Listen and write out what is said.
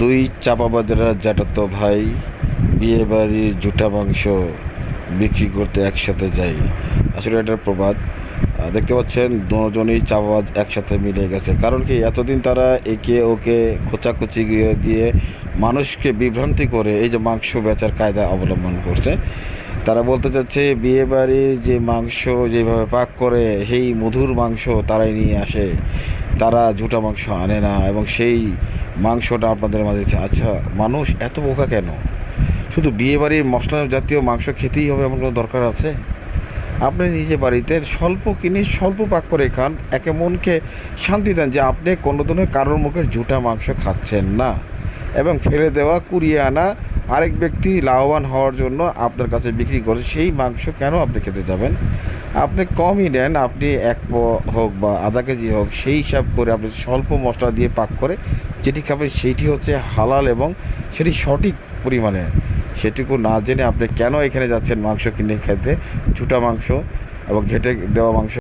দুই চাপাবাজেরা জ্যাঠাতো ভাই বিয়েবাড়ির জুটা মাংস বিক্রি করতে একসাথে যায়। আসলে এটার প্রবাদ। দেখতে পাচ্ছেন দুজনেই চাপাবাজ একসাথে মিলে গেছে। কারণ কি, এতদিন তারা একে ওকে খোঁচাখুচি দিয়ে মানুষকে বিভ্রান্তি করে এই যে মাংস বেচার কায়দা অবলম্বন করছে। তারা বলতে চাচ্ছে বিয়েবাড়ির যে মাংস যেভাবে পাক করে সেই মধুর মাংস তারাই নিয়ে আসে, তারা ঝুটা মাংস আনে না, এবং সেই মাংসটা আপনাদের মাঝে দিচ্ছে। আচ্ছা, মানুষ এত বোকা কেন? শুধু বিয়েবাড়ির মশলা জাতীয় মাংস খেতেই হবে এমন কোনো দরকার আছে? আপনি নিজে বাড়িতে স্বল্প কিনে স্বল্প পাক করে খান, একে মনকে শান্তি দেন যে আপনি কোনো ধরনের কারোর মুখের ঝুটা মাংস খাচ্ছেন না, এবং ফেলে দেওয়া কুড়িয়ে আনা আরেক ব্যক্তি লাভবান হওয়ার জন্য আপনার কাছে বিক্রি করে সেই মাংস কেন আপনি খেতে যাবেন? আপনি কমই নেন, আপনি হোক বা আধা কেজি হোক, সেই হিসাব করে আপনি স্বল্প মশলা দিয়ে পাক করে যেটি খাবেন সেইটি হচ্ছে হালাল এবং সেটি সঠিক পরিমাণে। সেটুকু না জেনে আপনি কেন এখানে যাচ্ছেন মাংস কিনে খেতে, ঝুটা মাংস এবং ঘেটে দেওয়া মাংস